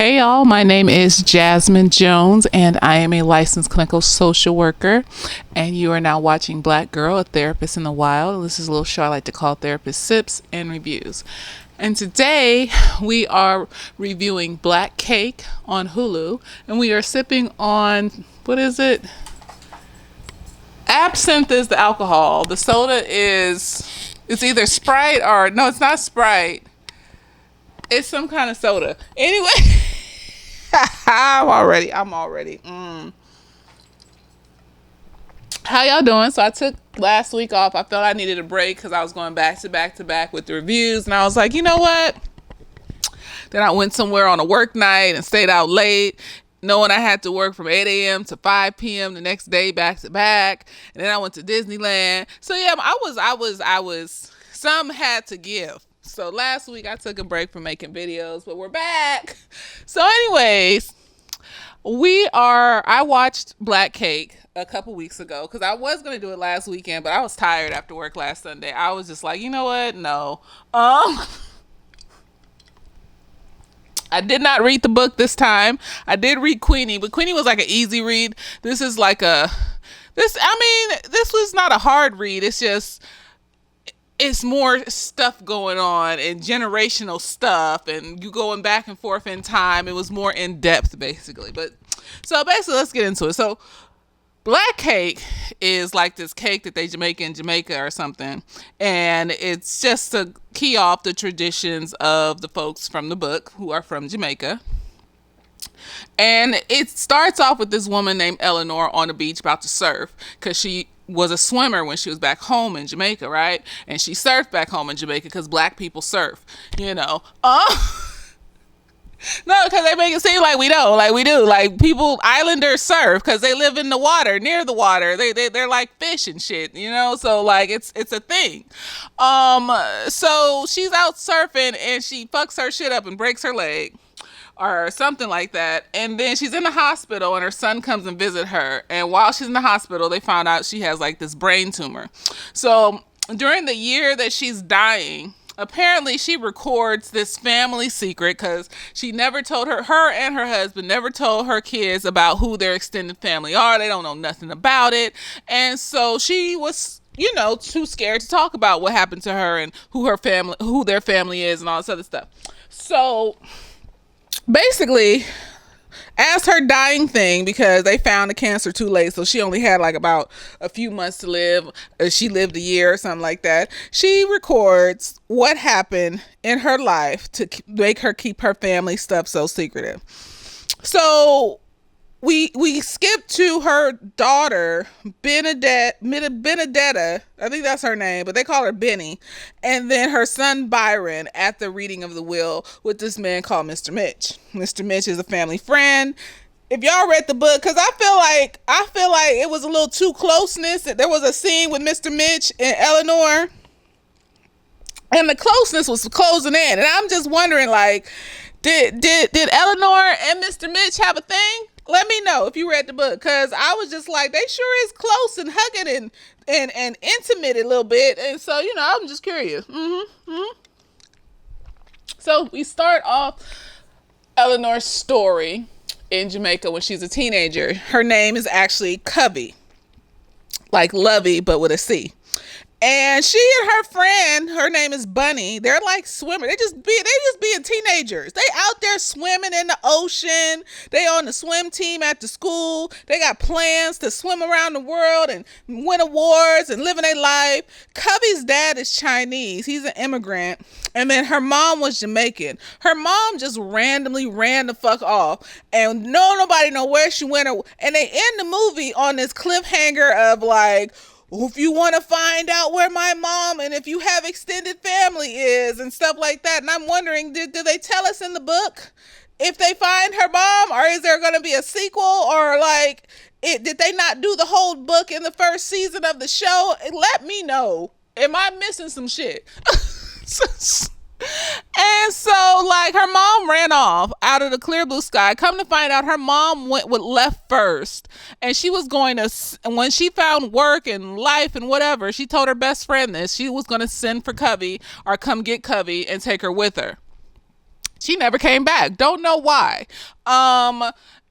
Hey y'all, my name is Jasmine Jones and I am a licensed clinical social worker, and you are now watching Black Girl, a Therapist in the Wild. This is a little show I like to call Therapist Sips and Reviews. And today we are reviewing Black Cake on Hulu, and we are sipping on, what is it? Absinthe is the alcohol. The soda it's either Sprite or, no, it's not Sprite. It's some kind of soda. Anyway, I'm already. How y'all doing? So I took last week off. I felt I needed a break because I was going back to back with the reviews. And I was like, you know what? Then I went somewhere on a work night and stayed out late, knowing I had to work from 8 a.m. to 5 p.m. the next day back to back. And then I went to Disneyland. So yeah, I was, some had to give. So last week I took a break from making videos, but we're back. So anyways, I watched Black Cake a couple weeks ago because I was going to do it last weekend, but I was tired after work last Sunday. I was just like, you know what? No. I did not read the book this time. I did read Queenie, but Queenie was like an easy read. This was not a hard read. It's more stuff going on and generational stuff and you going back and forth in time. It was more in depth basically. So basically let's get into it. So Black Cake is like this cake that they make in Jamaica or something. And it's just to key off the traditions of the folks from the book who are from Jamaica. And it starts off with this woman named Eleanor on the beach about to surf because she was a swimmer when she was back home in Jamaica, right? And she surfed back home in Jamaica because black people surf, you know. No, because they make it seem like we don't, like we do. Like people, islanders surf because they live in the water, near the water. They're like fish and shit, you know. So like it's a thing. So she's out surfing and she fucks her shit up and breaks her leg or something like that. And then she's in the hospital and her son comes and visit her. And while she's in the hospital, they found out she has like this brain tumor. So during the year that she's dying, apparently she records this family secret because she never told her and her husband never told her kids about who their extended family are. They don't know nothing about it. And so she was, too scared to talk about what happened to her and who their family is and all this other stuff. So basically, as her dying thing, because they found the cancer too late, so she only had like about a few months to live. She lived a year or something like that. She records what happened in her life to make her keep her family stuff so secretive. So we skip to her daughter, Benedetta, I think that's her name, but they call her Benny, and then her son Byron at the reading of the will with this man called Mr. Mitch. Mr. Mitch is a family friend. If y'all read the book, because I feel like it was a little too closeness. There was a scene with Mr. Mitch and Eleanor, and the closeness was closing in, and I'm just wondering, like, did Eleanor and Mr. Mitch have a thing? Let me know if you read the book, because I was just like, they sure is close and hugging and intimate a little bit. And so, I'm just curious. So we start off Eleanor's story in Jamaica when she's a teenager. Her name is actually Covey, like Lovey, but with a C. And she and her friend, her name is Bunny, they're like swimmers. They just being teenagers. They out there swimming in the ocean. They on the swim team at the school. They got plans to swim around the world and win awards and living their life. Covey's dad is Chinese. He's an immigrant. And then her mom was Jamaican. Her mom just randomly ran the fuck off. And nobody know where she went. And they end the movie on this cliffhanger of like, if you want to find out where my mom and if you have extended family is and stuff like that. And I'm wondering, did they tell us in the book if they find her mom, or is there going to be a sequel, or like did they not do the whole book in the first season of the show? Let me know. Am I missing some shit? And so, like, her mom ran off out of the clear blue sky. Come to find out, her mom left first, and she was going to, when she found work and life and whatever, she told her best friend this. She was going to send for Covey or come get Covey and take her with her. She never came back. Don't know why. Um,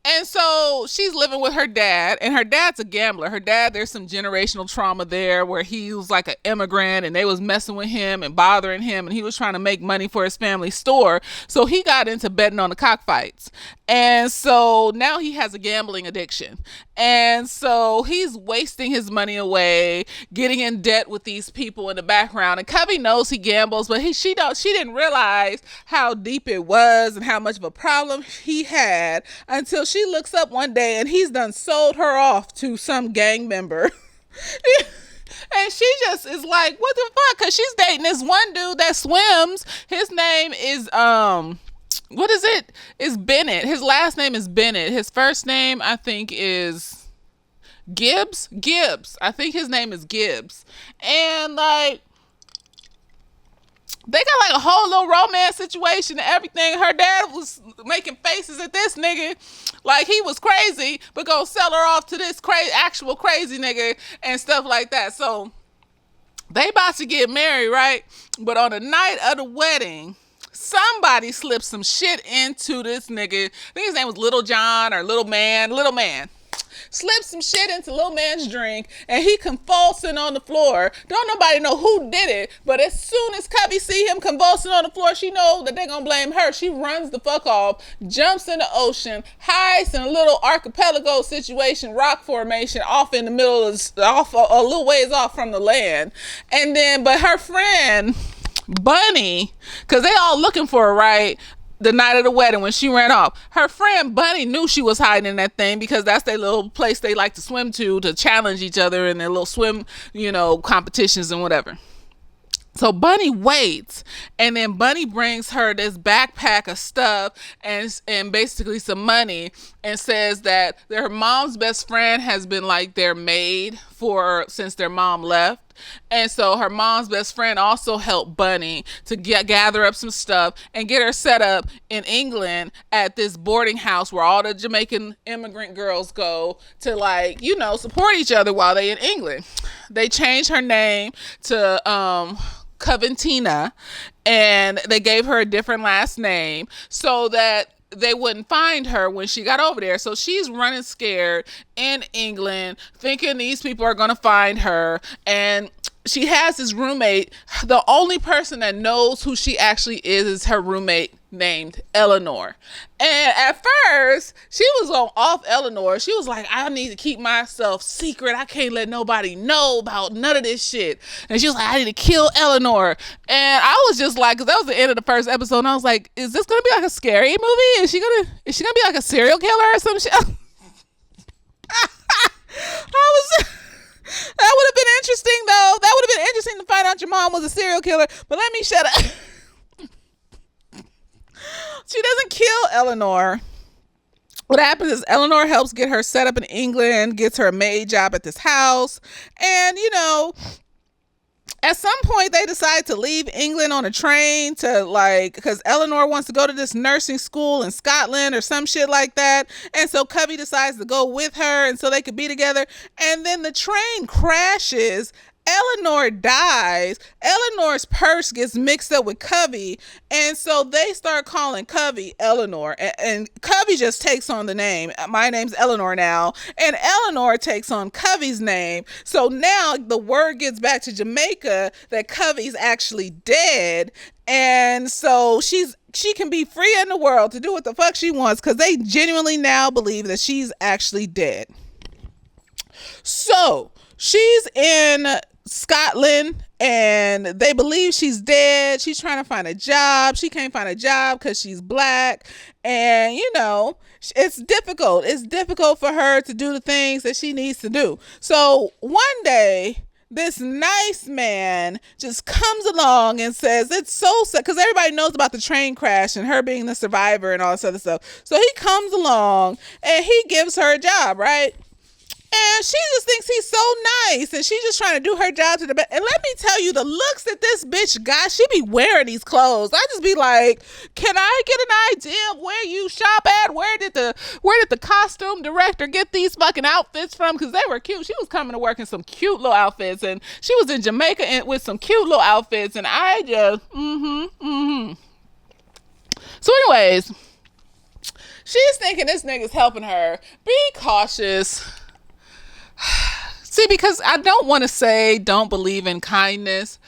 and so she's living with her dad, and her dad's a gambler. Her dad, there's some generational trauma there where he was like an immigrant and they was messing with him and bothering him, and he was trying to make money for his family store. So he got into betting on the cockfights. And so now he has a gambling addiction. And so he's wasting his money away, getting in debt with these people in the background. And Cubby knows he gambles, but she didn't realize how deep it was and how much of a problem he had until she looks up one day and he's done sold her off to some gang member. And she just is like, what the fuck? Because she's dating this one dude that swims. His name is, what is it? It's Bennett. His last name is Bennett. His first name, I think, is Gibbs. I think his name is Gibbs. And, like, they got like a whole little romance situation and everything. Her dad was making faces at this nigga like he was crazy, but gonna sell her off to this actual crazy nigga and stuff like that. So they about to get married, right? But on the night of the wedding, somebody slipped some shit into this nigga. I think his name was Little John or Little Man. Slipped some shit into little man's drink, and he convulsing on the floor. Don't nobody know who did it, but as soon as Cubby see him convulsing on the floor, she know that they gonna blame her. She runs the fuck off, jumps in the ocean, hides in a little archipelago situation, rock formation, off in the middle of, off a little ways off from the land. And then, but her friend Bunny, because they all looking for her, right? The night of the wedding when she ran off, her friend Bunny knew she was hiding in that thing because that's their little place they like to swim to challenge each other in their little swim, competitions and whatever. So Bunny waits, and then Bunny brings her this backpack of stuff and basically some money, and says that her mom's best friend has been like their maid since their mom left. And so her mom's best friend also helped Bunny to gather up some stuff and get her set up in England at this boarding house where all the Jamaican immigrant girls go to support each other while they in England. They changed her name to Coventina, and they gave her a different last name so that they wouldn't find her when she got over there. So she's running scared in England, thinking these people are going to find her. And she has this roommate. The only person that knows who she actually is her roommate named Eleanor. And at first, she was off Eleanor. She was like, I need to keep myself secret. I can't let nobody know about none of this shit. And she was like, I need to kill Eleanor. And I was just like, because that was the end of the first episode, and I was like, is this gonna be like a scary movie? Is she gonna be like a serial killer or some shit? That would have been interesting though. That would have been interesting to find out your mom was a serial killer. But let me shut up. She doesn't kill Eleanor. What happens is Eleanor helps get her set up in England, gets her a maid job at this house. And, at some point they decide to leave England on a train because Eleanor wants to go to this nursing school in Scotland or some shit like that. And so Cubby decides to go with her and so they could be together. And then the train crashes. Eleanor dies. Eleanor's purse gets mixed up with Cubby, and so they start calling Cubby Eleanor, and Cubby just takes on the name. My name's Eleanor now, and Eleanor takes on Cubby's name. So now the word gets back to Jamaica that Cubby's actually dead, and so she can be free in the world to do what the fuck she wants because they genuinely now believe that she's actually dead. So she's in Scotland and they believe she's dead. She's trying to find a job. She can't find a job because she's black. And, it's difficult. It's difficult for her to do the things that she needs to do. So one day, this nice man just comes along and says, it's so sad, because everybody knows about the train crash and her being the survivor and all this other stuff. So he comes along and he gives her a job, right? And she just thinks he's so nice, and she's just trying to do her job to the best. And let me tell you, the looks that this bitch got, she be wearing these clothes. I just be like, can I get an idea of where you shop at? Where did the costume director get these fucking outfits from? Because they were cute. She was coming to work in some cute little outfits, and she was in Jamaica with some cute little outfits, and I just, So anyways, she's thinking this nigga's helping her. Be cautious. See, because I don't want to say don't believe in kindness.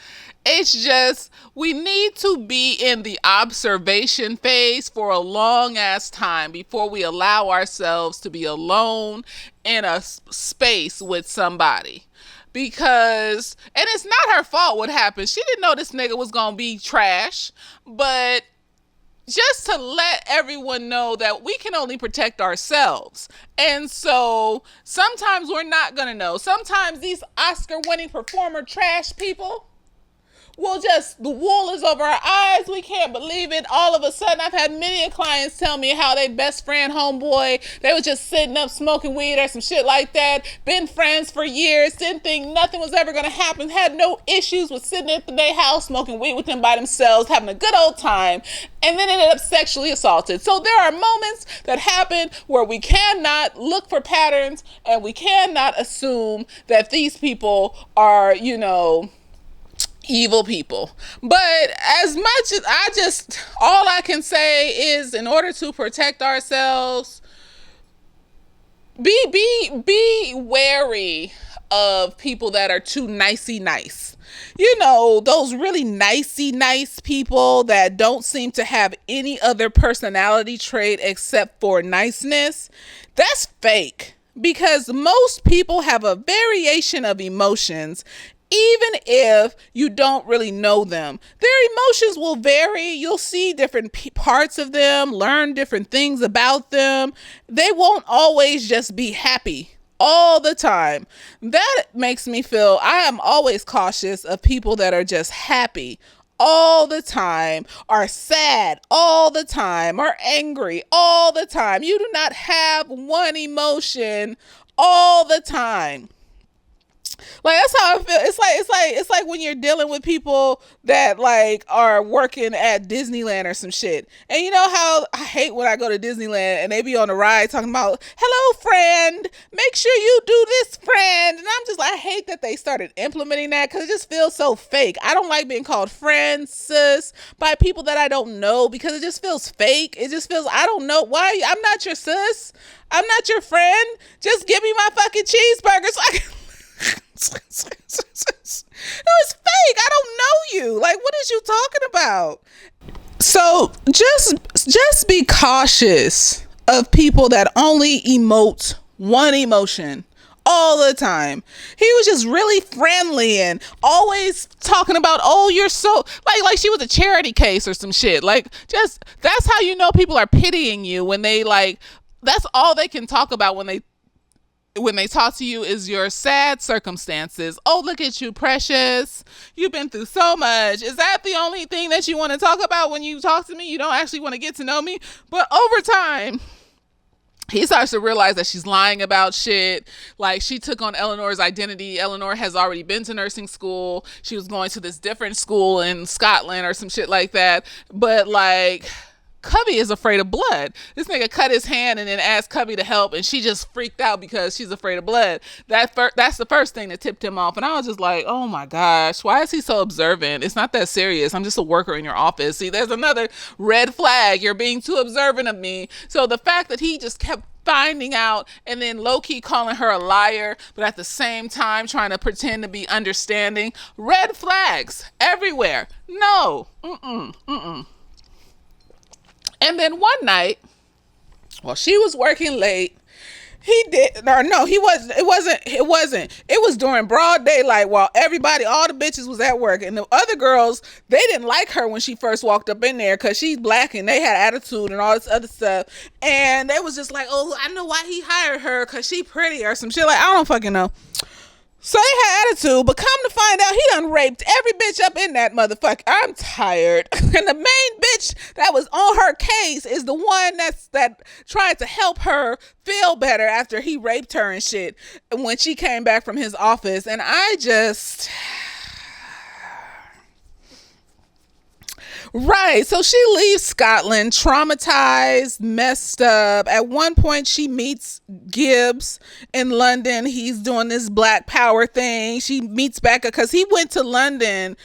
It's just we need to be in the observation phase for a long ass time before we allow ourselves to be alone in a space with somebody. Because, and it's not her fault what happened. She didn't know this nigga was gonna be trash, but just to let everyone know that we can only protect ourselves. And so sometimes we're not going to know. Sometimes these Oscar winning performer trash people we'll just, the wool is over our eyes. We can't believe it. All of a sudden, I've had many clients tell me how they best friend, homeboy, they was just sitting up smoking weed or some shit like that. Been friends for years. Didn't think nothing was ever going to happen. Had no issues with sitting at their house, smoking weed with them by themselves, having a good old time, and then ended up sexually assaulted. So there are moments that happen where we cannot look for patterns and we cannot assume that these people are, you know, evil people. But as much as all I can say is, in order to protect ourselves, be wary of people that are too nicey nice. You know, those really nicey nice people that don't seem to have any other personality trait except for niceness. That's fake, because most people have a variation of emotions. Even if you don't really know them, their emotions will vary. You'll see different parts of them, learn different things about them. They won't always just be happy all the time. That makes me feel, I am always cautious of people that are just happy all the time, are sad all the time, are angry all the time. You do not have one emotion all the time. Like, that's how I feel. It's like when you're dealing with people that like are working at Disneyland or some shit. And you know how I hate when I go to Disneyland and they be on the ride talking about, hello friend, make sure you do this, friend. And I'm just like, I hate that they started implementing that, because it just feels so fake. I don't like being called friend, sis, by people that I don't know, because it just feels fake. It just feels, I don't know why. I'm not your sis. I'm not your friend. Just give me my fucking cheeseburger so I can no, it's fake. I don't know you. Like, what is you talking about? So just be cautious of people that only emote one emotion all the time. He was just really friendly and always talking about, oh, you're so, like she was a charity case or some shit. Like, just, that's how you know people are pitying you, when they like, that's all they can talk about when they talk to you is your sad circumstances. Oh, look at you, precious. You've been through so much. Is that the only thing that you want to talk about when you talk to me? You don't actually want to get to know me? But over time, he starts to realize that she's lying about shit. Like, she took on Eleanor's identity. Eleanor has already been to nursing school. She was going to this different school in Scotland or some shit like that. But like, Cubby is afraid of blood. This nigga cut his hand and then asked Cubby to help, and she just freaked out because she's afraid of blood. That's the first thing that tipped him off. And I was just like, oh my gosh, why is he so observant? It's not that serious. I'm just a worker in your office. See, there's another red flag. You're being too observant of me. So the fact that he just kept finding out and then low-key calling her a liar, but at the same time trying to pretend to be understanding, red flags everywhere. No. And then one night, while she was working late, it was during broad daylight while all the bitches was at work. And the other girls, they didn't like her when she first walked up in there, because she's black and they had attitude and all this other stuff. And they was just like, oh, I know why he hired her, because she pretty or some shit. Like, I don't fucking know. So they had attitude, but come to find out, he done raped every bitch up in that motherfucker. I'm tired. And the main bitch that was on her case is the one that tried to help her feel better after he raped her and shit when she came back from his office. And I just... Right. So she leaves Scotland traumatized, messed up. At one point, she meets Gibbs in London. He's doing this Black Power thing. She meets Becca because he went to London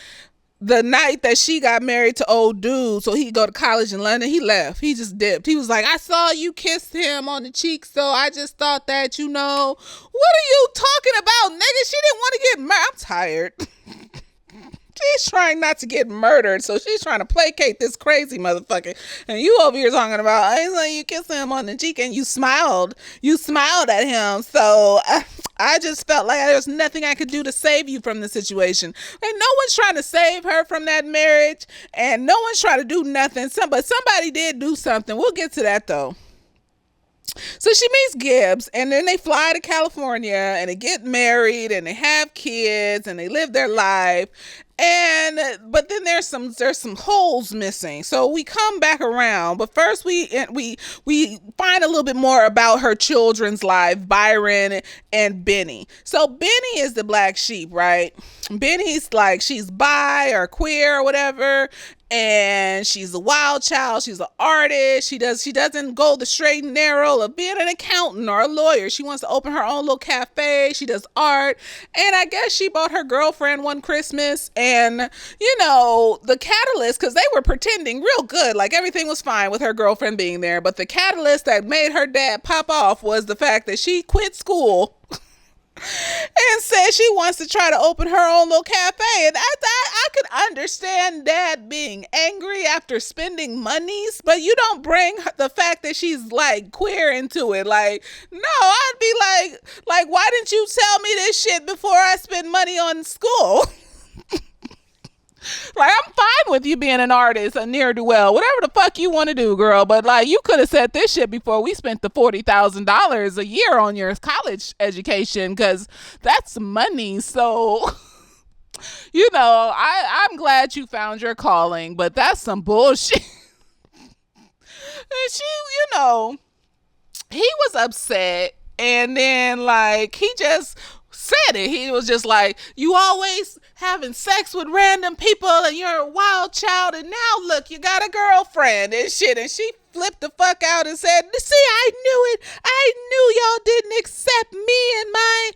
the night that she got married to old dude so he could go to college in London, he left. He just dipped. He was like, I saw you kiss him on the cheek, so I just thought that, what are you talking about, nigga? She didn't want to get married. I'm tired. She's trying not to get murdered, so she's trying to placate this crazy motherfucker. And you over here talking about, I saw you kissing him on the cheek and you smiled. You smiled at him. So I just felt like there's nothing I could do to save you from the situation. Like, no one's trying to save her from that marriage, and no one's trying to do nothing. But somebody did do something. We'll get to that, though. So she meets Gibbs, and then they fly to California, and they get married, and they have kids, and they live their life. But then there's some holes missing. So we come back around, but first we find a little bit more about her children's life, Byron and Benny. So Benny is the black sheep, right? Benny's like, she's bi or queer or whatever, and she's a wild child. She's an artist. She doesn't go the straight and narrow of being an accountant or a lawyer. She wants to open her own little cafe. She does art, and I guess she bought her girlfriend one Christmas, and the catalyst, because they were pretending real good, like everything was fine with her girlfriend being there, but the catalyst that made her dad pop off was the fact that she quit school and said she wants to try to open her own little cafe. And I could understand dad being angry after spending monies, but you don't bring the fact that she's like queer into it. Like, no, I'd be like, why didn't you tell me this shit before I spend money on school? Like, I'm fine with you being an artist, a ne'er-do-well, whatever the fuck you want to do, girl. But like, you could have said this shit before we spent the $40,000 a year on your college education, because that's money. So, I'm glad you found your calling, but that's some bullshit. And he was upset, and then like he just said it. He was just like, you always having sex with random people and you're a wild child, and now look, you got a girlfriend and shit. And she flipped the fuck out and said, see, I knew it. I knew y'all didn't accept me and my,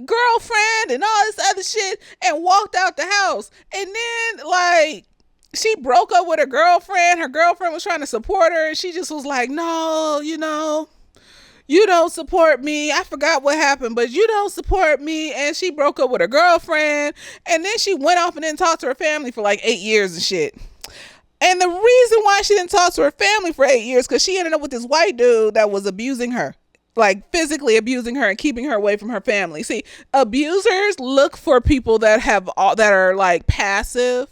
girlfriend and all this other shit, and walked out the house. And then like, she broke up with her girlfriend. Her girlfriend was trying to support her, and she just was like, no, you don't support me. I forgot what happened, but you don't support me. And she broke up with her girlfriend. And then she went off and didn't talk to her family for like 8 years and shit. And the reason why she didn't talk to her family for 8 years, because she ended up with this white dude that was abusing her. Like physically abusing her and keeping her away from her family. See, abusers look for people that are like passive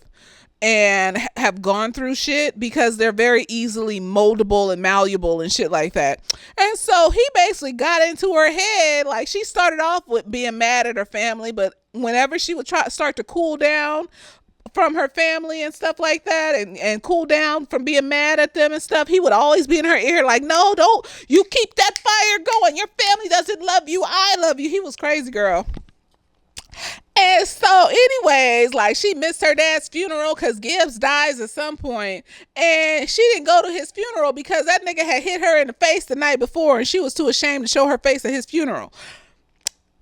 and have gone through shit, because they're very easily moldable and malleable and shit like that. And so he basically got into her head. Like, she started off with being mad at her family, but whenever she would start to cool down from her family and stuff like that, and cool down from being mad at them and stuff, he would always be in her ear like, no, don't you keep that fire going. Your family doesn't love you. I love you. He was crazy, girl. And so anyways, like, she missed her dad's funeral because Gibbs dies at some point, and she didn't go to his funeral because that nigga had hit her in the face the night before, and she was too ashamed to show her face at his funeral.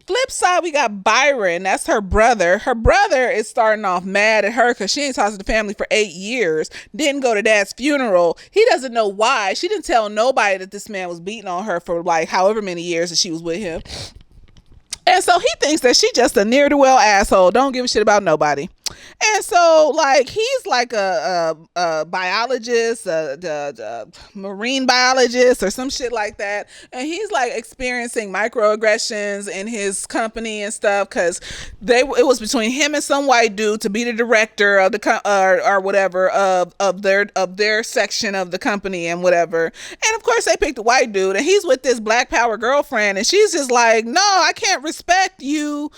Flip side, we got Byron. That's her brother. Her brother is starting off mad at her because she ain't talked to the family for 8 years. Didn't go to dad's funeral. He doesn't know why. She didn't tell nobody that this man was beating on her for like however many years that she was with him. And so he thinks that she just a ne'er-do-well asshole. Don't give a shit about nobody. And so, like, he's like a biologist, a marine biologist or some shit like that. And he's like experiencing microaggressions in his company and stuff, because it was between him and some white dude to be the director of the or whatever of their section of the company and whatever. And of course they picked the white dude, and he's with this black power girlfriend, and she's just like, no, I can't respect you,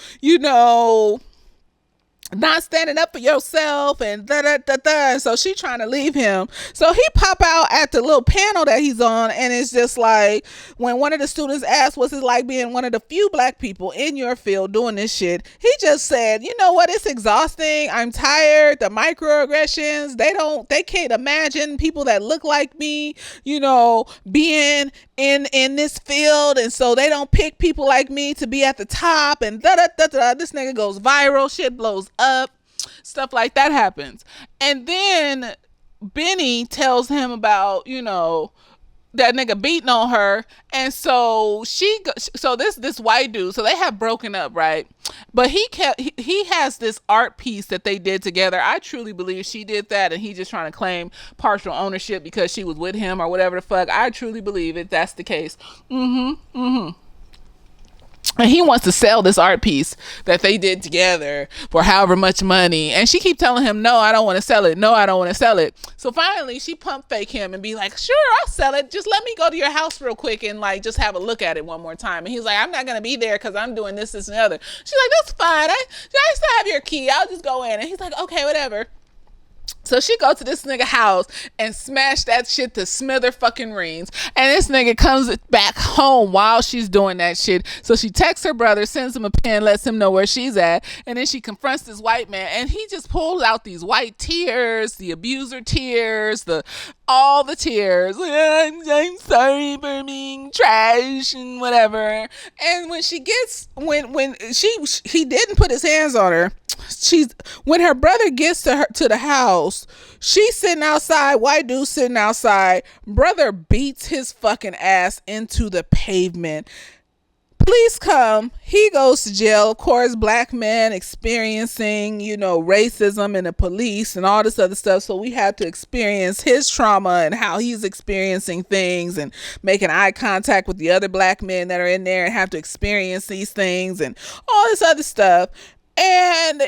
not standing up for yourself and da. So she trying to leave him. So he pop out at the little panel that he's on, and it's just like, when one of the students asked what's it like being one of the few black people in your field doing this shit, he just said, you know what, it's exhausting. I'm tired. The microaggressions, they can't imagine people that look like me, being in this field, and so they don't pick people like me to be at the top, and This nigga goes viral, shit blows up. Stuff like that happens. And then Benny tells him about, that nigga beating on her, and so this white dude, so they have broken up, right? But he has this art piece that they did together. I truly believe she did that, and he just trying to claim partial ownership because she was with him or whatever the fuck. I truly believe it. That's the case. And he wants to sell this art piece that they did together for however much money, and she keep telling him, no, I don't want to sell it, no, I don't want to sell it. So finally she pump fake him and be like, sure, I'll sell it, just let me go to your house real quick and like just have a look at it one more time. And he's like, I'm not gonna be there because I'm doing this and the other. She's like, that's fine, I still have your key, I'll just go in. And he's like, okay, whatever. So she go to this nigga house and smash that shit to smither fucking rings. And this nigga comes back home while she's doing that shit. So she texts her brother, sends him a pen, lets him know where she's at. And then she confronts this white man. And he just pulls out these white tears, the abuser tears, all the tears. I'm sorry for being trash and whatever. And when he didn't put his hands on her. When her brother gets to the house, she's sitting outside, white dude sitting outside, brother beats his fucking ass into the pavement. Police come, he goes to jail. Of course, black men experiencing, racism and the police and all this other stuff. So we have to experience his trauma and how he's experiencing things and making eye contact with the other black men that are in there and have to experience these things and all this other stuff. And,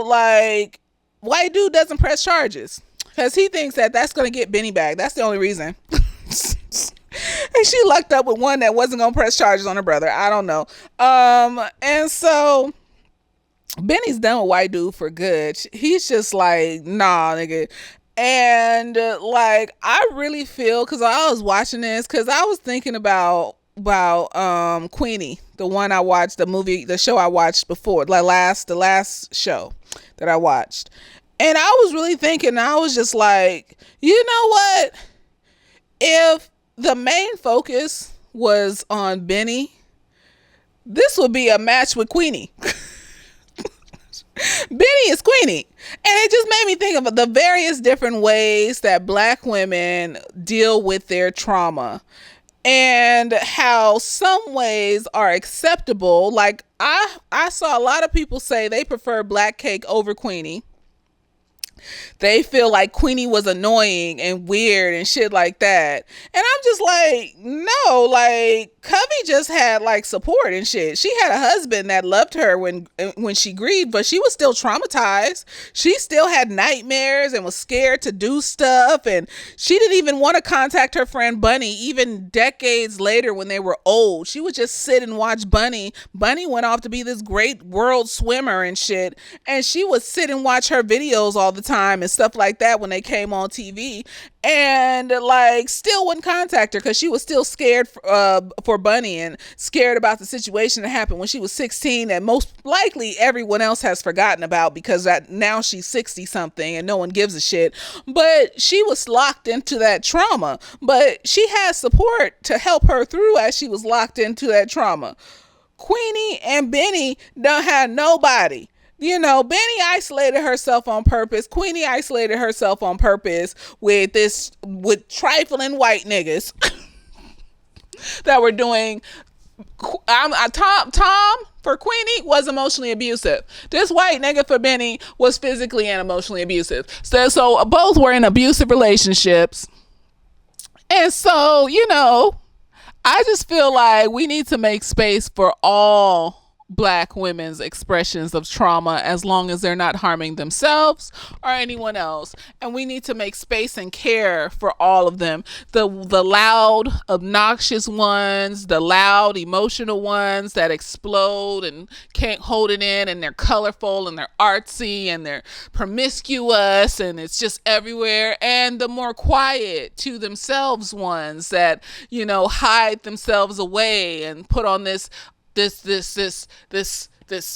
like, white dude doesn't press charges because he thinks that that's going to get Benny back. That's the only reason. And she lucked up with one that wasn't going to press charges on her brother. I don't know. And so Benny's done with white dude for good. He's just like, nah, nigga. And, like, I really feel, because I was watching this, because I was thinking about Queenie, the one I watched, the show I watched before, the last show that I watched. And I was really thinking, I was just like, you know what? If the main focus was on Benny, this would be a match with Queenie. Benny is Queenie. And it just made me think of the various different ways that black women deal with their trauma. And how some ways are acceptable. Like I saw a lot of people say they prefer Black Cake over Queenie. They feel like Queenie was annoying and weird and shit like that. And I'm just like, no, like Covey just had like support and shit. She had a husband that loved her when she grieved, but she was still traumatized. She still had nightmares and was scared to do stuff. And she didn't even want to contact her friend Bunny even decades later when they were old. She would just sit and watch Bunny. Bunny went off to be this great world swimmer and shit. And she would sit and watch her videos all the time and stuff like that when they came on TV, and like still wouldn't contact her because she was still scared for Bunny and scared about the situation that happened when she was 16 that most likely everyone else has forgotten about because now she's 60 something and no one gives a shit. But she was locked into that trauma, but she had support to help her through as she was locked into that trauma. Queenie and Benny don't have nobody. Benny isolated herself on purpose. Queenie isolated herself on purpose with trifling white niggas that were doing. Tom for Queenie was emotionally abusive. This white nigga for Benny was physically and emotionally abusive. So both were in abusive relationships. And so, I just feel like we need to make space for all black women's expressions of trauma as long as they're not harming themselves or anyone else. And we need to make space and care for all of them. The loud, obnoxious ones, the loud, emotional ones that explode and can't hold it in, and they're colorful and they're artsy and they're promiscuous and it's just everywhere. And the more quiet to themselves ones that, hide themselves away and put on this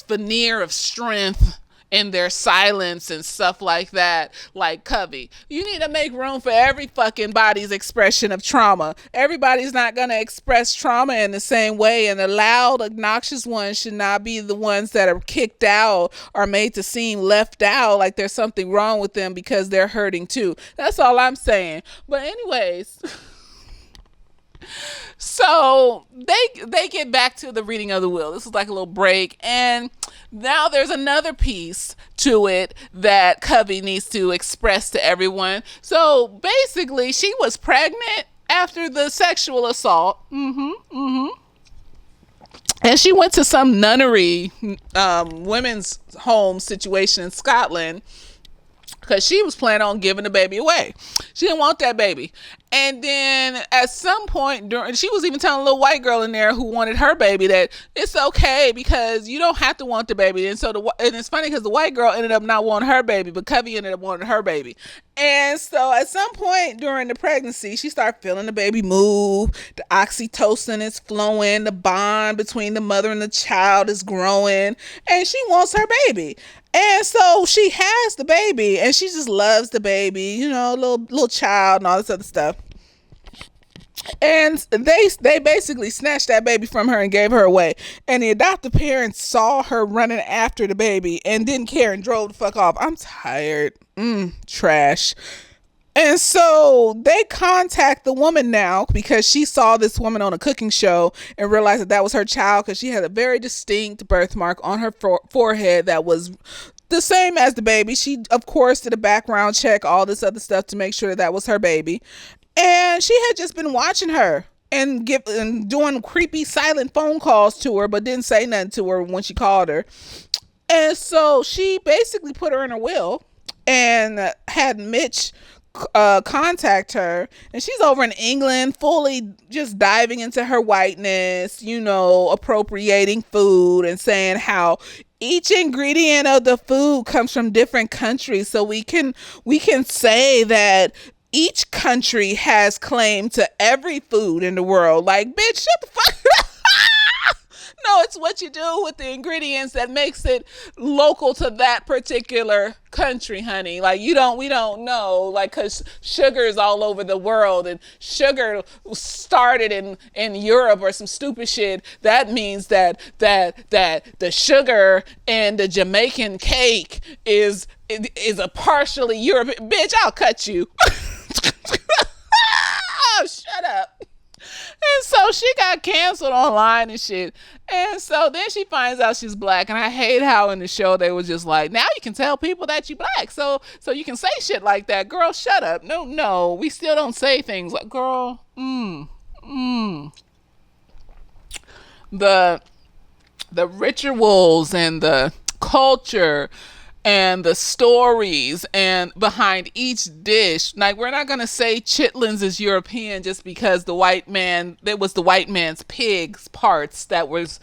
veneer of strength in their silence and stuff like that. Like, Covey, you need to make room for every fucking body's expression of trauma. Everybody's not going to express trauma in the same way, and the loud, obnoxious ones should not be the ones that are kicked out or made to seem left out, like there's something wrong with them because they're hurting too. That's all I'm saying. But anyways, so they get back to the reading of the will. This is like a little break, and now there's another piece to it that Covey needs to express to everyone. So basically, she was pregnant after the sexual assault. And she went to some nunnery, women's home situation in Scotland, because she was planning on giving the baby away. She didn't want that baby. And then at some point she was even telling a little white girl in there who wanted her baby that it's okay because you don't have to want the baby. And so and it's funny because the white girl ended up not wanting her baby, but Covey ended up wanting her baby. And so at some point during the pregnancy, she started feeling the baby move. The oxytocin is flowing. The bond between the mother and the child is growing. And she wants her baby. And so she has the baby, and she just loves the baby, you know, little child and all this other stuff. And they basically snatched that baby from her and gave her away. And the adoptive parents saw her running after the baby and didn't care and drove the fuck off. I'm tired. Trash. And so they contact the woman now because she saw this woman on a cooking show and realized that was her child, because she had a very distinct birthmark on her forehead that was the same as the baby. She, of course, did a background check, all this other stuff to make sure that was her baby. And she had just been watching her and doing creepy silent phone calls to her, but didn't say nothing to her when she called her. And so she basically put her in her will and had Mitch contact her, and she's over in England fully just diving into her whiteness, you know, appropriating food and saying how each ingredient of the food comes from different countries, so we can say that each country has claim to every food in the world. Like, bitch, shut the fuck up. No, it's what you do with the ingredients that makes it local to that particular country, honey. Like, we don't know, like, because sugar is all over the world, and sugar started in Europe or some stupid shit. That means that the sugar in the Jamaican cake is a partially European. Bitch, I'll cut you. Oh, shut up. And so she got canceled online and shit. And so then she finds out she's black. And I hate how in the show they were just like, now you can tell people that you black. So you can say shit like that. Girl, shut up. No. We still don't say things like, girl, The rituals and the culture and the stories and behind each dish. Like, we're not gonna say chitlins is European just because it was the white man's pig's parts that was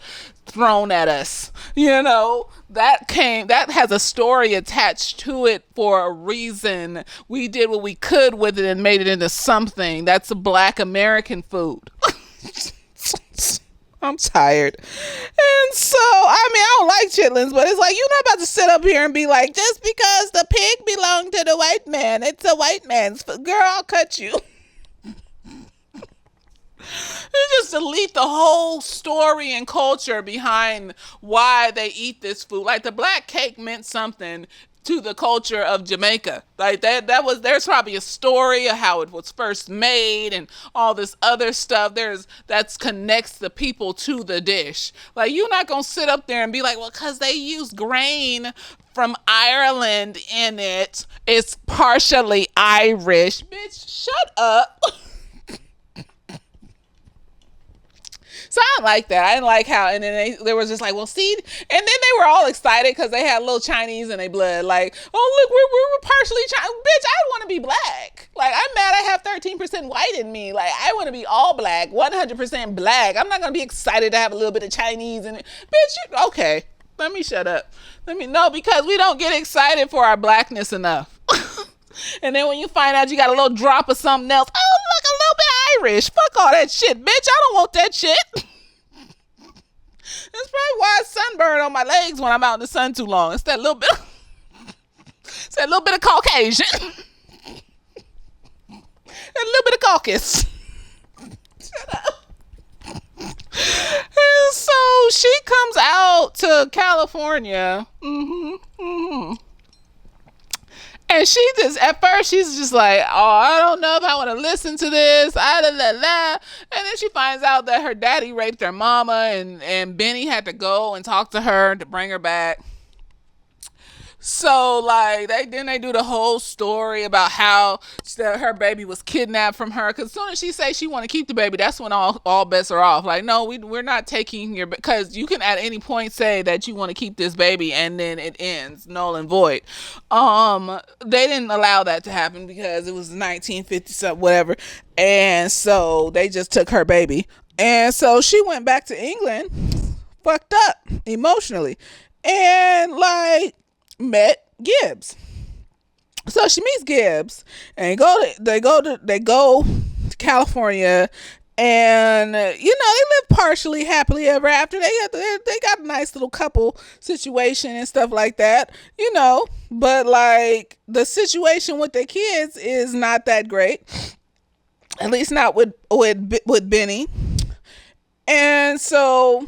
thrown at us. You know, that has a story attached to it for a reason. We did what we could with it and made it into something. That's a black American food. I'm tired. And so, I don't like chitlins, but it's like, you're not about to sit up here and be like, just because the pig belonged to the white man, it's a white man's food. Girl, I'll cut you. You just delete the whole story and culture behind why they eat this food. Like, the black cake meant something to the culture of Jamaica. Like, there's probably a story of how it was first made and all this other stuff. That connects the people to the dish. Like, you're not gonna sit up there and be like, well, because they use grain from Ireland in it, it's partially Irish. Bitch, shut up. So I don't like that. I didn't like how, and then they was just like, well, see, and then they were all excited because they had a little Chinese in their blood. Like, oh, look, we're partially Chinese. Bitch, I want to be black. Like, I'm mad I have 13% white in me. Like, I want to be all black, 100% black. I'm not going to be excited to have a little bit of Chinese in it. Bitch, okay, let me shut up. No, because we don't get excited for our blackness enough. And then when you find out you got a little drop of something else, oh, look, a little bit Irish. Fuck all that shit, bitch. I don't want that shit. That's probably why I sunburn on my legs when I'm out in the sun too long. It's that little bit. a little bit of Caucasian, a little bit of caucus. And so she comes out to California. And she just, at first, she's just like, oh, I don't know if I want to listen to this. Ah, la, la, la. And then she finds out that her daddy raped her mama, and Benny had to go and talk to her to bring her back. So like they do the whole story about how her baby was kidnapped from her. Because as soon as she says she want to keep the baby, that's when all bets are off. Like, no, we're not taking your, because you can at any point say that you want to keep this baby and then it ends null and void. They didn't allow that to happen because it was 1950 something whatever, and so they just took her baby. And so she went back to England, fucked up emotionally, and like met Gibbs. So she meets Gibbs and they go to California, and they live partially happily ever after. They got a nice little couple situation and stuff like that, but like the situation with their kids is not that great, at least not with Benny. And so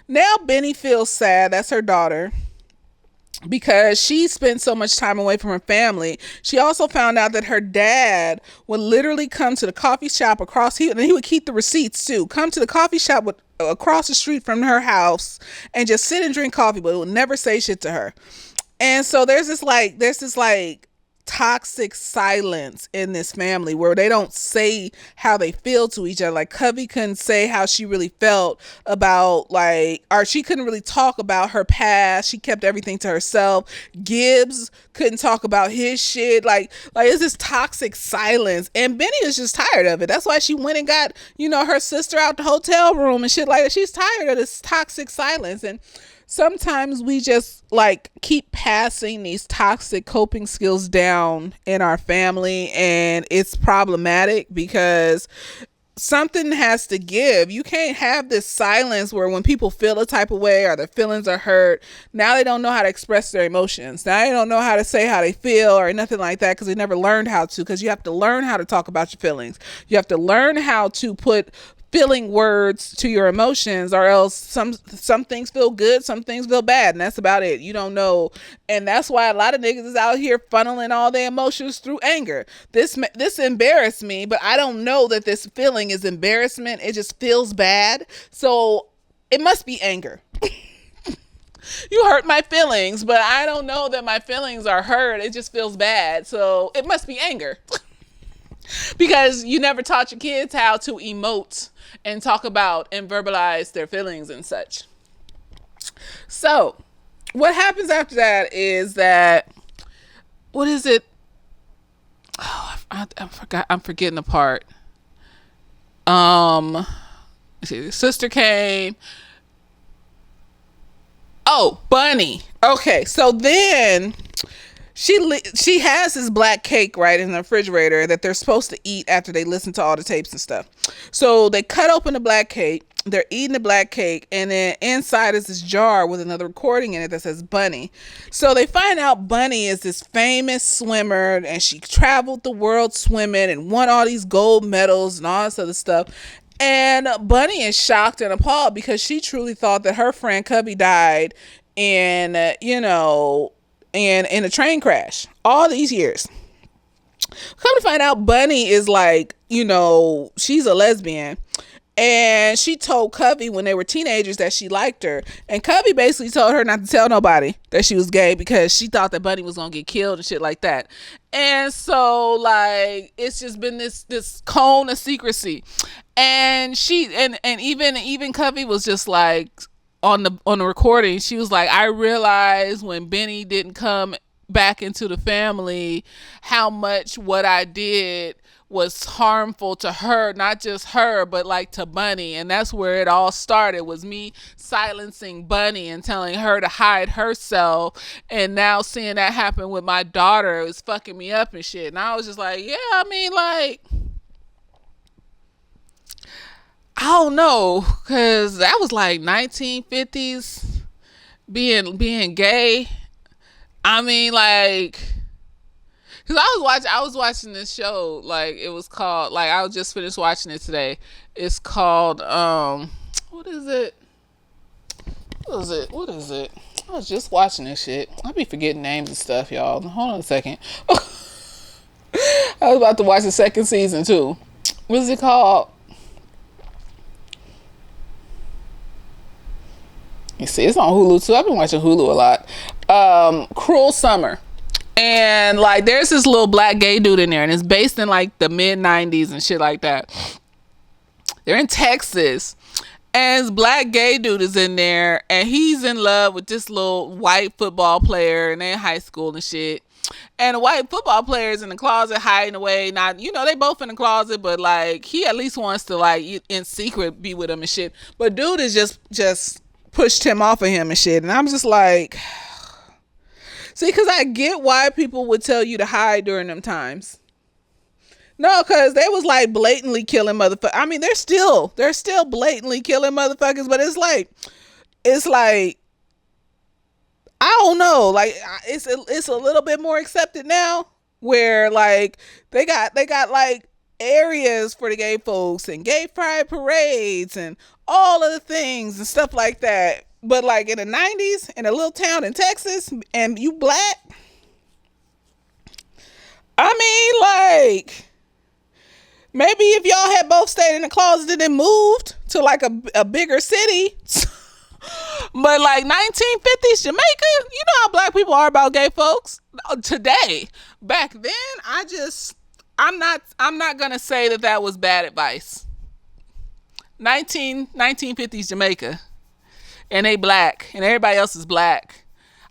now Benny feels sad, that's her daughter, because she spent so much time away from her family. She also found out that her dad would literally come to the coffee shop across, and he would keep the receipts too, come to the coffee shop across the street from her house and just sit and drink coffee, but would never say shit to her. And so there's this toxic silence in this family where they don't say how they feel to each other. Like Covey couldn't say how she really felt about or she couldn't really talk about her past. She kept everything to herself. Gibbs couldn't talk about his shit. Like it's this toxic silence, and Benny is just tired of it. That's why she went and got her sister out the hotel room and shit like that. She's tired of this toxic silence. And sometimes we just keep passing these toxic coping skills down in our family, and it's problematic because something has to give. You can't have this silence where when people feel a type of way or their feelings are hurt, now they don't know how to express their emotions. Now they don't know how to say how they feel or nothing like that because they never learned how to, because you have to learn how to talk about your feelings. You have to learn how to put feeling words to your emotions, or else some things feel good, some things feel bad, and that's about it. You don't know. And that's why a lot of niggas is out here funneling all their emotions through anger. This embarrassed me, but I don't know that this feeling is embarrassment. It just feels bad, so it must be anger. You hurt my feelings, but I don't know that my feelings are hurt. It just feels bad, so it must be anger. Because you never taught your kids how to emote and talk about and verbalize their feelings and such. So what happens after that is that, what is it? Oh, I forgot. I'm forgetting the part. The sister came. Oh, Bunny. Okay. So then she has this black cake right in the refrigerator that they're supposed to eat after they listen to all the tapes and stuff. So they cut open the black cake. They're eating the black cake, and then inside is this jar with another recording in it that says Bunny. So they find out Bunny is this famous swimmer, and she traveled the world swimming and won all these gold medals and all this other stuff. And Bunny is shocked and appalled because she truly thought that her friend Cubby died in a train crash all these years. Come to find out, Bunny is she's a lesbian, and she told Covey when they were teenagers that she liked her, and Covey basically told her not to tell nobody that she was gay because she thought that Bunny was gonna get killed and shit like that. And so it's just been this cone of secrecy, and she and even Covey was just on the recording, she was like, I realized when Benny didn't come back into the family how much what I did was harmful to her, not just her, but to Bunny. And that's where it all started, was me silencing Bunny and telling her to hide herself. And now seeing that happen with my daughter is fucking me up and shit. And I was just like, yeah, I don't know, because that was 1950s being gay. I mean, like, cause I was watching this show. Like, it was called. Like, I just finished watching it today. It's called what is it? What is it? What is it? I was just watching this shit. I be forgetting names and stuff, y'all. Hold on a second. I was about to watch the second season too. What is it called? You see, it's on Hulu too. I've been watching Hulu a lot. Cruel Summer. And like there's this little black gay dude in there, and it's based in like the mid-90s and shit like that. They're in Texas. And this black gay dude is in there, and he's in love with this little white football player, and they're in high school and shit. And the white football player is in the closet hiding away. Not, they both in the closet, but like he at least wants to like in secret be with him and shit. But dude is just pushed him off of him and shit. And I'm just like, see, because I get why people would tell you to hide during them times. No, because they was like blatantly killing motherfuckers. I mean, they're still blatantly killing motherfuckers, but it's like, I don't know. Like, it's a little bit more accepted now, where like they got like areas for the gay folks and gay pride parades and all of the things and stuff like that. But like in the 90s, in a little town in Texas, and you black, I mean, like, maybe if y'all had both stayed in the closet and then moved to like a bigger city. But like 1950s Jamaica, you know how black people are about gay folks today. Back then, I'm not gonna say that was bad advice. 1950s Jamaica, and they black, and everybody else is black.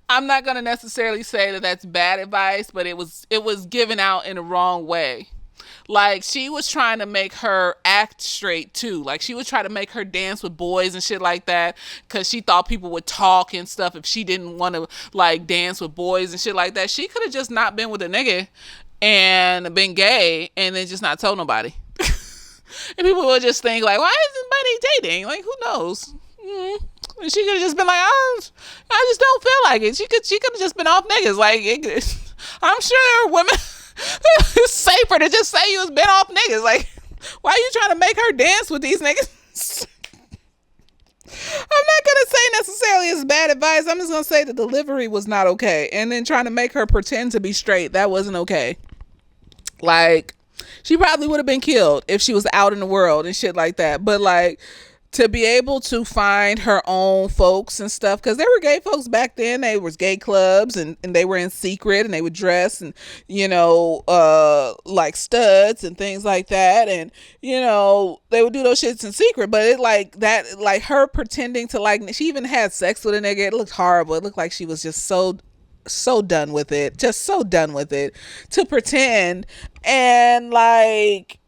I'm not gonna necessarily say that that's bad advice, but it was given out in the wrong way. Like, she was trying to make her act straight too. Like, she was trying to make her dance with boys and shit like that, because she thought people would talk and stuff if she didn't want to like dance with boys and shit like that. She could have just not been with a nigga and been gay and then just not told nobody. And people would just think like, why isn't Buddy dating? Like, who knows? And she could have just been like, I just don't feel like it. She could have just been off niggas. Like, I'm sure there are women. It's safer to just say you was been off niggas. Like, why are you trying to make her dance with these niggas? I'm not gonna say necessarily it's bad advice. I'm just gonna say the delivery was not okay, and then trying to make her pretend to be straight, that wasn't okay. Like, she probably would have been killed if she was out in the world and shit like that. But like, to be able to find her own folks and stuff, because there were gay folks back then. They was gay clubs, and they were in secret, and they would dress and like studs and things like that, and they would do those shits in secret. But it like that, like her pretending to like, she even had sex with a nigga. It looked horrible. It looked like she was just so done with it, just so done with it to pretend. And like,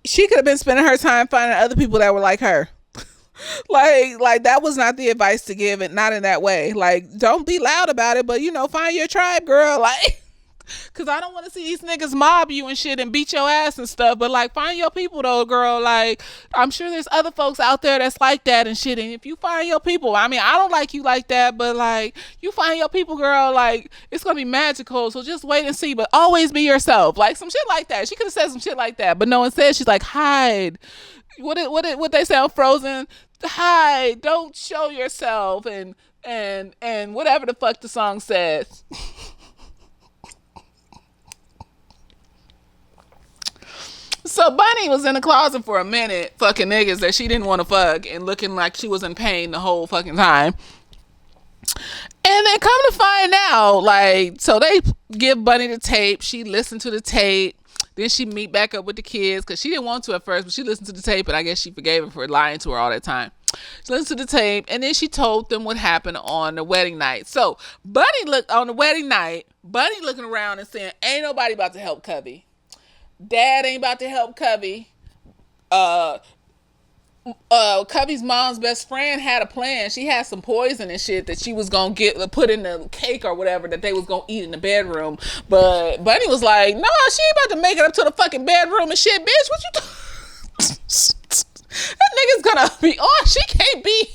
she could have been spending her time finding other people that were like her. like that was not the advice to give, it not in that way. Like, don't be loud about it, but find your tribe, girl. Like, because I don't want to see these niggas mob you and shit and beat your ass and stuff. But like, find your people though, girl. Like, I'm sure there's other folks out there that's like that and shit. And if you find your people, I mean, I don't like you like that, but like, you find your people, girl, like, it's gonna be magical. So just wait and see, but always be yourself. Like, some shit like that. She could have said some shit like that, but no one said. She's like, hide. What they say on Frozen? Hide. Don't show yourself. And whatever the fuck the song says. So Bunny was in the closet for a minute, fucking niggas that she didn't want to fuck, and looking like she was in pain the whole fucking time. And then come to find out, like, so they give Bunny the tape. She listened to the tape. Then she meet back up with the kids, because she didn't want to at first, but she listened to the tape, and I guess she forgave her for lying to her all that time. She listened to the tape, and then she told them what happened on the wedding night. So Bunny looked on the wedding night, Bunny looking around and saying, ain't nobody about to help Cubby. Dad ain't about to help Cubby. Cubby's mom's best friend had a plan. She had some poison and shit that she was gonna put in the cake or whatever that they was gonna eat in the bedroom. But Bunny was like, no, she ain't about to make it up to the fucking bedroom and shit, bitch. What you that nigga's gonna be on. She can't be.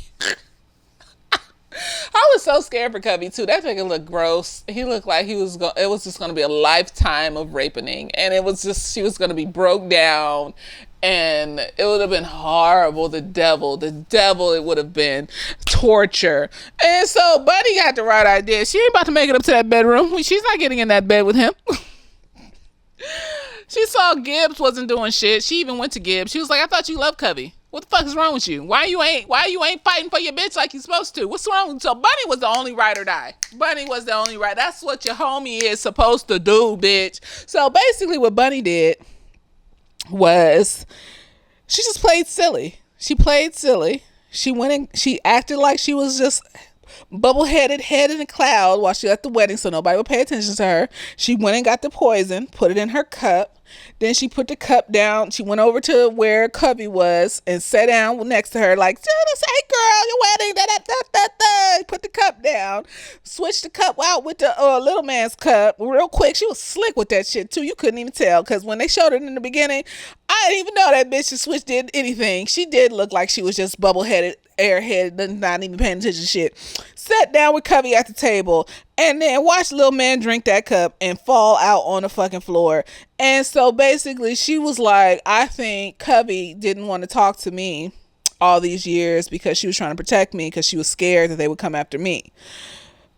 I was so scared scared for Cubby too. That nigga looked gross. He looked like it was just gonna be a lifetime of raping, and it was just she was gonna be broke down, and it would have been horrible. The devil, it would have been torture. And so Buddy got the right idea. She ain't about to make it up to that bedroom. She's not getting in that bed with him. She saw Gibbs wasn't doing shit. She even went to Gibbs. She was like, I thought you loved Cubby. What the fuck is wrong with you? Why you ain't fighting for your bitch like you supposed to? What's wrong? So Bunny was the only ride or die. Bunny was the only ride. That's what your homie is supposed to do, bitch. So basically what Bunny did was she just played silly. She went and she acted like she was just bubble-headed head in a cloud while she was at the wedding so nobody would pay attention to her. She went and got the poison, put it in her cup. Then she put the cup down. She went over to where Cubby was and sat down next to her like, hey girl, your wedding, da-da-da-da-da. Put the cup down. Switched the cup out with the little man's cup real quick. She was slick with that shit too. You couldn't even tell because when they showed it in the beginning, I didn't even know that bitch the switch did anything. She did look like she was just bubble-headed, airhead, not even paying attention to shit. Sat down with Cubby at the table and then watched little man drink that cup and fall out on the fucking floor. And so basically she was like, I think Cubby didn't want to talk to me all these years because she was trying to protect me because she was scared that they would come after me.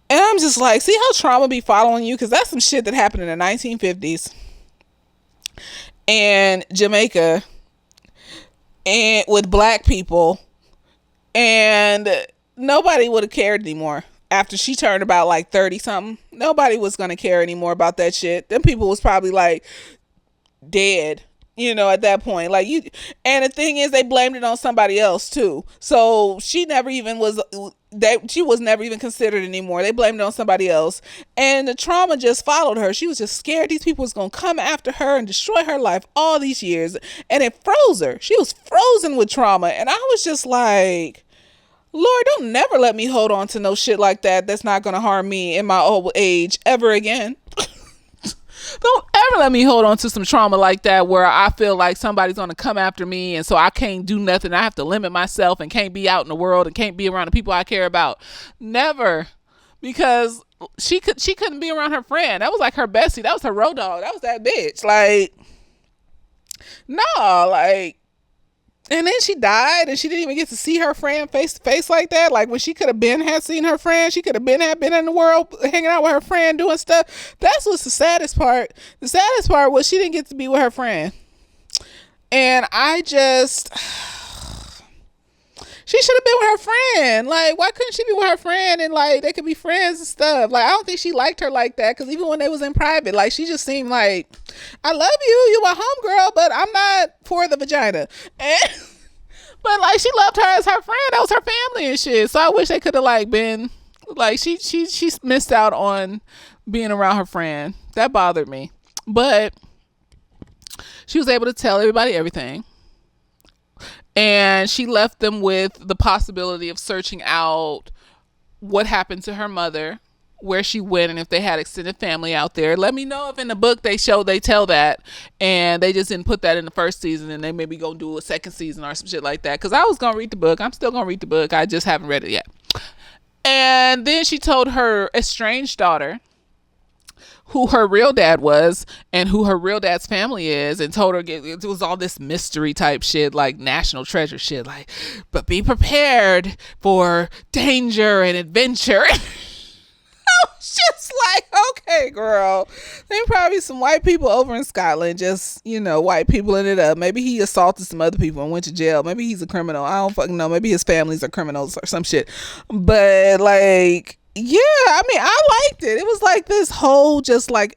And I'm just like, see how trauma be following you? Because that's some shit that happened in the 1950s and Jamaica and with black people, and nobody would have cared anymore. After she turned about like 30 something, nobody was going to care anymore about that shit. Them people was probably like dead, at that point. Like and the thing is they blamed it on somebody else too. So she never even was, she was never even considered anymore. They blamed it on somebody else. And the trauma just followed her. She was just scared these people was going to come after her and destroy her life all these years. And it froze her. She was frozen with trauma. And I was just like, Lord, don't never let me hold on to no shit like that that's not going to harm me in my old age ever again. Don't ever let me hold on to some trauma like that where I feel like somebody's going to come after me and so I can't do nothing. I have to limit myself and can't be out in the world and can't be around the people I care about. Never. Because she couldn't be around her friend. That was like her bestie. That was her road dog. That was that bitch. Like, no, like, and then she died and she didn't even get to see her friend face to face like that. Like when she could have had seen her friend, she could have been in the world hanging out with her friend doing stuff. That's what's the saddest part. The saddest part was she didn't get to be with her friend. And I just, she should have been with her friend. Like, why couldn't she be with her friend and like they could be friends and stuff? Like, I don't think she liked her like that because even when they was in private, like she just seemed like, I love you, you my homegirl, but I'm not for the vagina. But like she loved her as her friend. That was her family and shit. So I wish they could have like been like she missed out on being around her friend. That bothered me. But she was able to tell everybody everything. And she left them with the possibility of searching out what happened to her mother, where she went, and if they had extended family out there. Let me know if in the book they tell that and they just didn't put that in the first season and they maybe gonna do a second season or some shit like that. Because I was gonna read the book. I'm still gonna read the book. I just haven't read it yet. And then she told her estranged daughter who her real dad was and who her real dad's family is, and told her it was all this mystery type shit, like National Treasure shit, like, but be prepared for danger and adventure. I was just like, okay, girl. There probably some white people over in Scotland, just, white people in it up. Maybe he assaulted some other people and went to jail. Maybe he's a criminal. I don't fucking know. Maybe his families are criminals or some shit. But like, yeah, I mean, I liked it. It was like this whole just like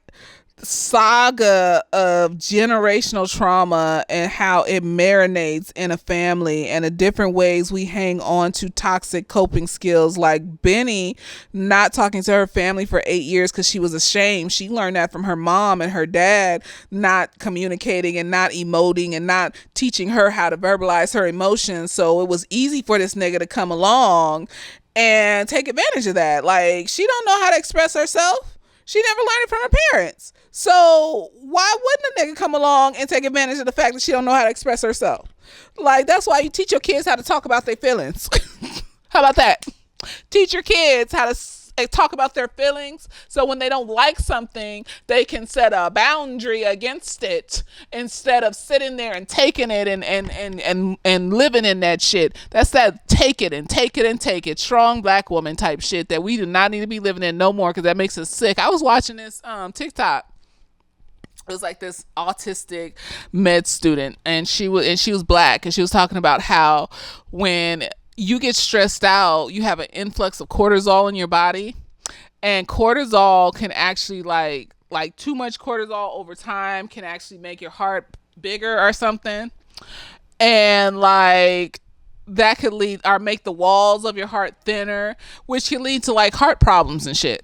saga of generational trauma and how it marinates in a family and the different ways we hang on to toxic coping skills, like Benny not talking to her family for 8 years because she was ashamed. She learned that from her mom and her dad not communicating and not emoting and not teaching her how to verbalize her emotions. So it was easy for this nigga to come along and take advantage of that. Like, she don't know how to express herself. She never learned it from her parents. So why wouldn't a nigga come along and take advantage of the fact that she don't know how to express herself? Like, that's why you teach your kids how to talk about their feelings. How about that? Teach your kids how to talk about their feelings. So when they don't like something, they can set a boundary against it instead of sitting there and taking it and living in that shit. That's that take it and take it and take it. Strong black woman type shit that we do not need to be living in no more, because that makes us sick. I was watching this TikTok. It was like this autistic med student, and she was black, and she was talking about how when you get stressed out, you have an influx of cortisol in your body, and cortisol can actually like too much cortisol over time can actually make your heart bigger or something, and like that could lead or make the walls of your heart thinner, which can lead to like heart problems and shit.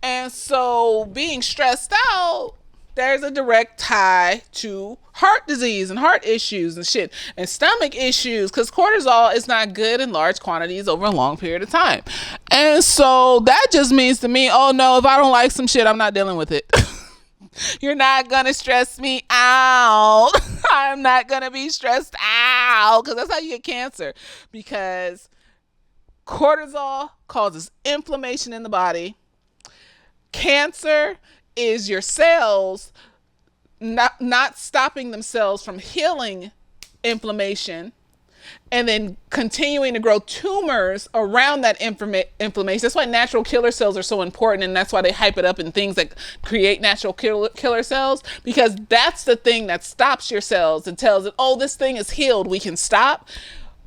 And so being stressed out, there's a direct tie to heart disease and heart issues and shit and stomach issues, because cortisol is not good in large quantities over a long period of time. And so that just means to me, oh no, if I don't like some shit, I'm not dealing with it. You're not gonna stress me out. I'm not gonna be stressed out, because that's how you get cancer, because cortisol causes inflammation in the body. Cancer is your cells not stopping themselves from healing inflammation and then continuing to grow tumors around that inflammation. That's why natural killer cells are so important, and that's why they hype it up in things that create natural killer cells, because that's the thing that stops your cells and tells it, oh, this thing is healed, we can stop.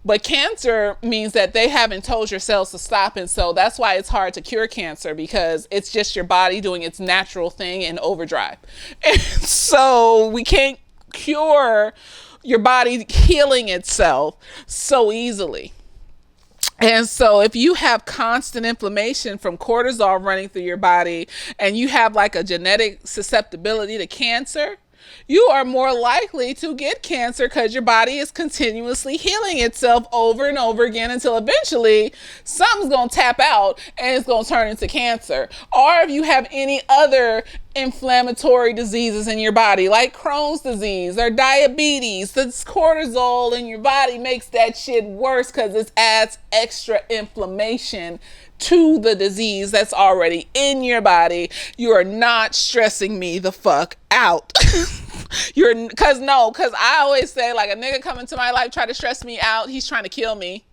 But cancer means that they haven't told your cells to stop. And so that's why it's hard to cure cancer, because it's just your body doing its natural thing in overdrive. And so we can't cure your body healing itself so easily. And so if you have constant inflammation from cortisol running through your body, and you have like a genetic susceptibility to cancer, you are more likely to get cancer, because your body is continuously healing itself over and over again until eventually something's going to tap out and it's going to turn into cancer. Or if you have any other inflammatory diseases in your body, like Crohn's disease or diabetes, the cortisol in your body makes that shit worse, because it adds extra inflammation to the disease that's already in your body. You are not stressing me the fuck out. Cause I always say, like, a nigga coming to my life try to stress me out, he's trying to kill me.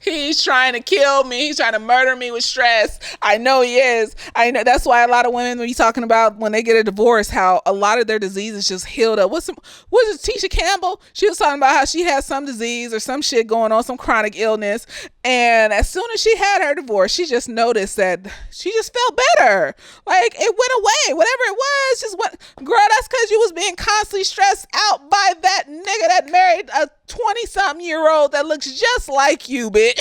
He's trying to kill me. He's trying to murder me with stress. I know he is. I know. That's why a lot of women be talking about when they get a divorce, how a lot of their diseases just healed up. Was it Tisha Campbell? She was talking about how she had some disease or some shit going on, some chronic illness. And as soon as she had her divorce, she just noticed that she just felt better. Like, it went away. Whatever it was, just went. Girl, that's because you was being constantly stressed out by that nigga that married a 20-something-year-old that looks just like you, bitch.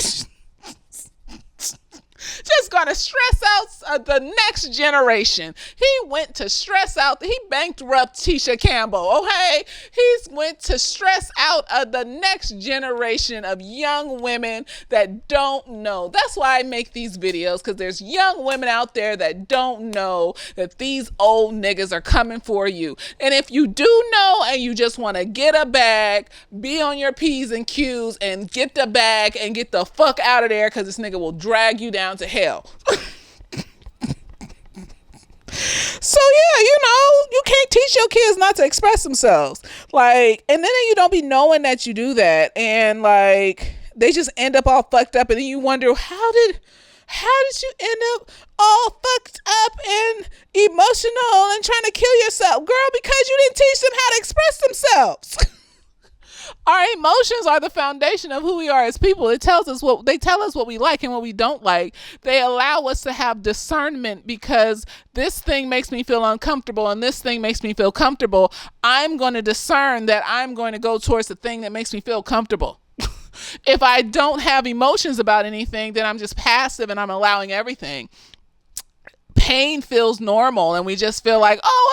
Just gonna stress out the next generation. He went to stress out. He bankrupt Tisha Campbell, okay? He went to stress out the next generation of young women that don't know. That's why I make these videos, because there's young women out there that don't know that these old niggas are coming for you. And if you do know and you just want to get a bag, be on your P's and Q's and get the bag and get the fuck out of there, because this nigga will drag you down to hell. So yeah, you can't teach your kids not to express themselves. Like, and then you don't be knowing that you do that, and like they just end up all fucked up, and then you wonder how did you end up all fucked up and emotional and trying to kill yourself? Girl, because you didn't teach them how to express themselves. Our emotions are the foundation of who we are as people. They tell us what we like and what we don't like. They allow us to have discernment, because this thing makes me feel uncomfortable and this thing makes me feel comfortable. I'm going to discern that I'm going to go towards the thing that makes me feel comfortable. If I don't have emotions about anything, then I'm just passive and I'm allowing everything. Pain feels normal, and we just feel like, oh,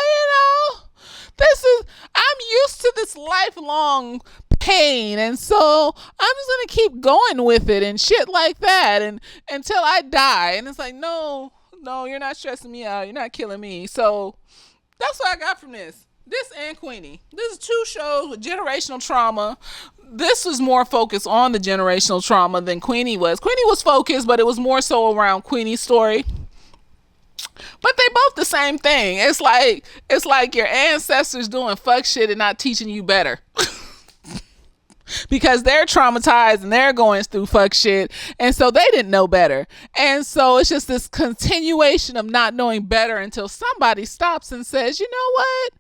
I'm used to this lifelong pain, and so I'm just gonna keep going with it and shit like that, and until I die. And it's like, no, you're not stressing me out, you're not killing me. So that's what I got from this and Queenie. This is 2 shows with generational trauma this was more focused on the generational trauma than Queenie was. Queenie was focused, but it was more so around Queenie's story. But they both the same thing. It's like your ancestors doing fuck shit and not teaching you better. Because they're traumatized and they're going through fuck shit, and so they didn't know better. And so it's just this continuation of not knowing better until somebody stops and says, you know what,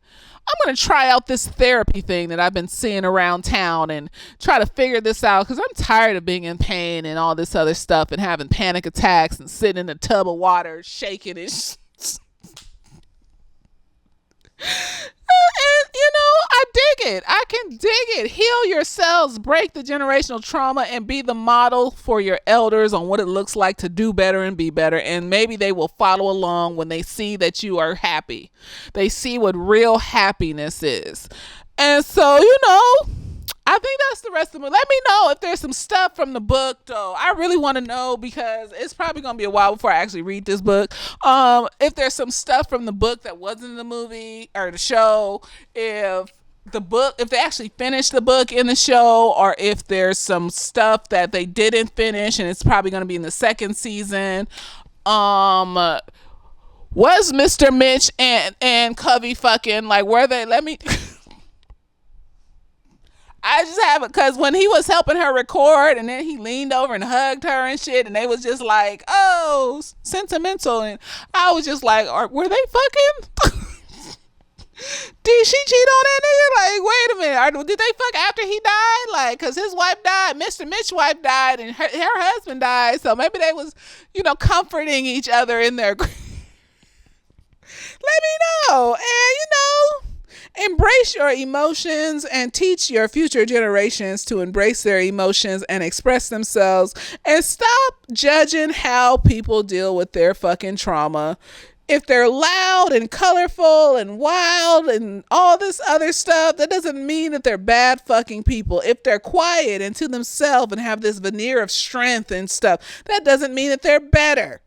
I'm going to try out this therapy thing that I've been seeing around town and try to figure this out, because I'm tired of being in pain and all this other stuff and having panic attacks and sitting in a tub of water shaking and and I dig it. I can dig it. Heal yourselves, break the generational trauma, and be the model for your elders on what it looks like to do better and be better. And maybe they will follow along when they see that you are happy. They see what real happiness is. And so, I think that's the rest of it. Let me know if there's some stuff from the book, though. I really want to know, because it's probably going to be a while before I actually read this book. If there's some stuff from the book that wasn't in the movie or the show, if they actually finished the book in the show, or if there's some stuff that they didn't finish and it's probably going to be in the second season. Was Mr. Mitch and Covey fucking, like, were they? Let me... I just have it, because when he was helping her record and then he leaned over and hugged her and shit, and they was just like, oh, sentimental, and I was just like, were they fucking? Did she cheat on that nigga? Like, wait a minute, did they fuck after he died? Like, because his wife died, Mr. Mitch's wife died, and her husband died, so maybe they was, comforting each other in their... Let me know, and embrace your emotions and teach your future generations to embrace their emotions and express themselves, and stop judging how people deal with their fucking trauma. If they're loud and colorful and wild and all this other stuff, that doesn't mean that they're bad fucking people. If they're quiet and to themselves and have this veneer of strength and stuff, that doesn't mean that they're better.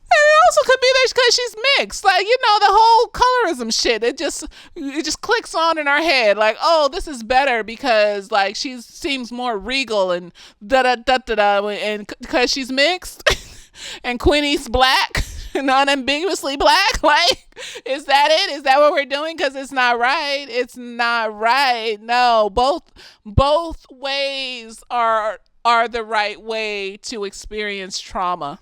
And it also could be that because she's mixed, like, the whole colorism shit. It just clicks on in our head, like, oh, this is better because, like, she seems more regal and da da da da da, and because she's mixed, and Queenie's black and unambiguously black. Like, is that it? Is that what we're doing? Because it's not right. It's not right. No, both ways are the right way to experience trauma.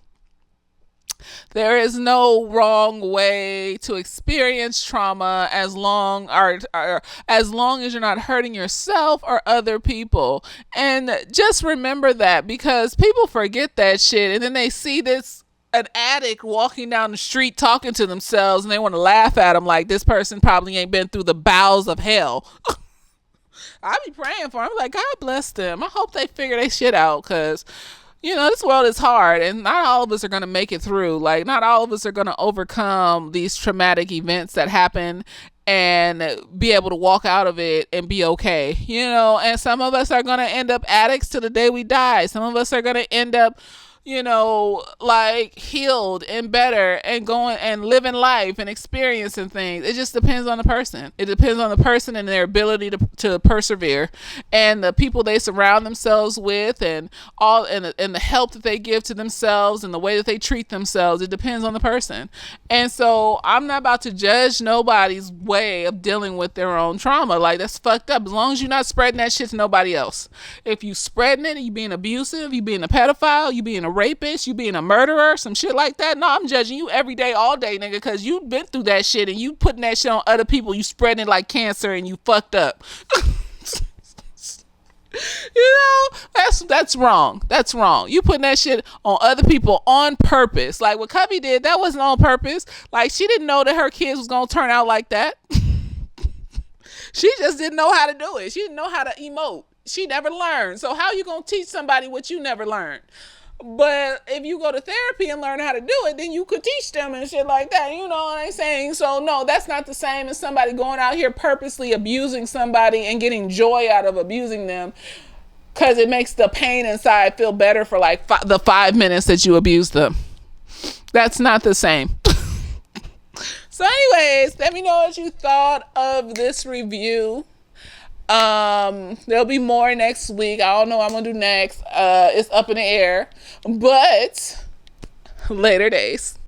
There is no wrong way to experience trauma as long as you're not hurting yourself or other people. And just remember that, because people forget that shit, and then they see an addict walking down the street talking to themselves, and they want to laugh at them like this person probably ain't been through the bowels of hell. I be praying for them. I'm like, God bless them. I hope they figure their shit out, because this world is hard, and not all of us are going to make it through. Like, not all of us are going to overcome these traumatic events that happen and be able to walk out of it and be okay, and some of us are going to end up addicts to the day we die. Some of us are going to end up like healed and better and going and living life and experiencing things. It just depends on the person. It depends on the person and their ability to persevere, and the people they surround themselves with, and the help that they give to themselves, and the way that they treat themselves. It depends on the person. And so I'm not about to judge nobody's way of dealing with their own trauma. Like, that's fucked up. As long as you're not spreading that shit to nobody else. If you spreading it, you being abusive, you being a pedophile, you being a rapist, you being a murderer, some shit like that, no, I'm judging you every day, all day, nigga, because you been through that shit, and you putting that shit on other people. You spreading it like cancer, and you fucked up. That's wrong. That's wrong. You putting that shit on other people on purpose. Like what Cubby did, that wasn't on purpose. Like, she didn't know that her kids was gonna turn out like that. She just didn't know how to do it. She didn't know how to emote. She never learned. So how you gonna teach somebody what you never learned? But if you go to therapy and learn how to do it, then you could teach them and shit like that. You know what I'm saying? So no, that's not the same as somebody going out here purposely abusing somebody and getting joy out of abusing them, because it makes the pain inside feel better for like the 5 minutes that you abuse them. That's not the same. So anyways, let me know what you thought of this review. There'll be more next week. I don't know what I'm gonna do next. It's up in the air, but later days.